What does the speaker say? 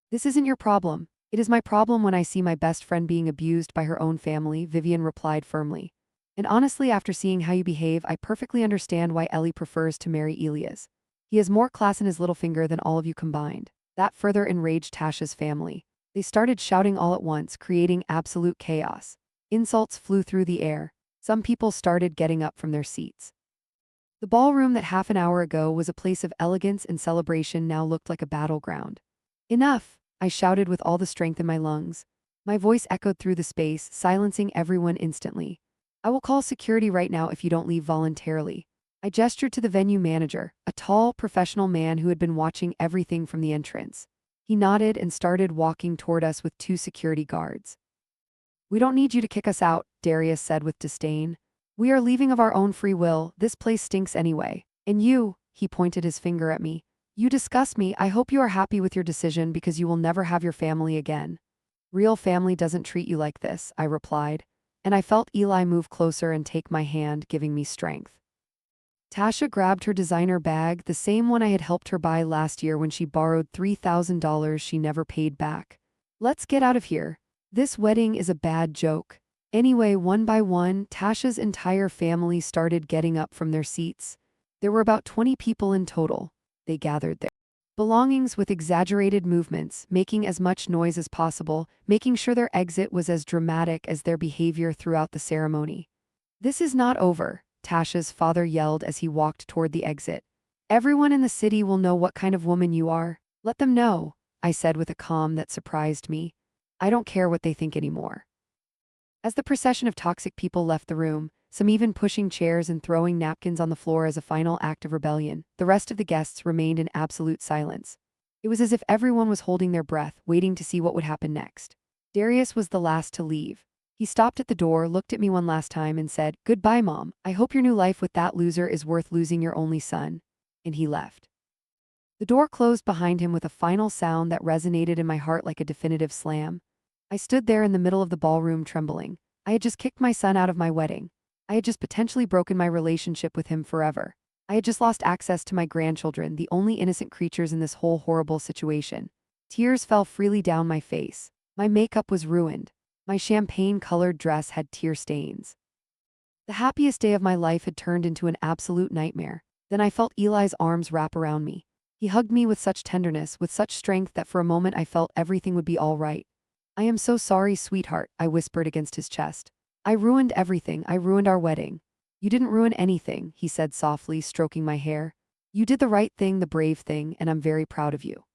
This isn't your problem. It is my problem when I see my best friend being abused by her own family, Vivian replied firmly. And honestly, after seeing how you behave, I perfectly understand why Ellie prefers to marry Elias. He has more class in his little finger than all of you combined. That further enraged Tasha's family. They started shouting all at once, creating absolute chaos. Insults flew through the air. Some people started getting up from their seats. The ballroom that half an hour ago was a place of elegance and celebration now looked like a battleground. Enough! I shouted with all the strength in my lungs. My voice echoed through the space, silencing everyone instantly. I will call security right now if you don't leave voluntarily. I gestured to the venue manager, a tall, professional man who had been watching everything from the entrance. He nodded and started walking toward us with two security guards. We don't need you to kick us out, Darius said with disdain. We are leaving of our own free will. This place stinks anyway. And you, he pointed his finger at me. You disgust me. I hope you are happy with your decision because you will never have your family again. Real family doesn't treat you like this, I replied. And I felt Eli move closer and take my hand, giving me strength. Tasha grabbed her designer bag, the same one I had helped her buy last year when she borrowed $3,000 she never paid back. Let's get out of here. This wedding is a bad joke. Anyway, one by one, Tasha's entire family started getting up from their seats. There were about 20 people in total. They gathered their belongings with exaggerated movements, making as much noise as possible, making sure their exit was as dramatic as their behavior throughout the ceremony. This is not over, Tasha's father yelled as he walked toward the exit. Everyone in the city will know what kind of woman you are. Let them know, I said with a calm that surprised me. I don't care what they think anymore. As the procession of toxic people left the room, some even pushing chairs and throwing napkins on the floor as a final act of rebellion, the rest of the guests remained in absolute silence. It was as if everyone was holding their breath, waiting to see what would happen next. Darius was the last to leave. He stopped at the door, looked at me one last time, and said, "Goodbye, Mom. I hope your new life with that loser is worth losing your only son." And he left. The door closed behind him with a final sound that resonated in my heart like a definitive slam. I stood there in the middle of the ballroom trembling. I had just kicked my son out of my wedding. I had just potentially broken my relationship with him forever. I had just lost access to my grandchildren, the only innocent creatures in this whole horrible situation. Tears fell freely down my face. My makeup was ruined. My champagne-colored dress had tear stains. The happiest day of my life had turned into an absolute nightmare. Then I felt Eli's arms wrap around me. He hugged me with such tenderness, with such strength that for a moment I felt everything would be all right. "I am so sorry, sweetheart," I whispered against his chest. "I ruined everything. I ruined our wedding." "You didn't ruin anything," he said softly, stroking my hair. "You did the right thing, the brave thing, and I'm very proud of you."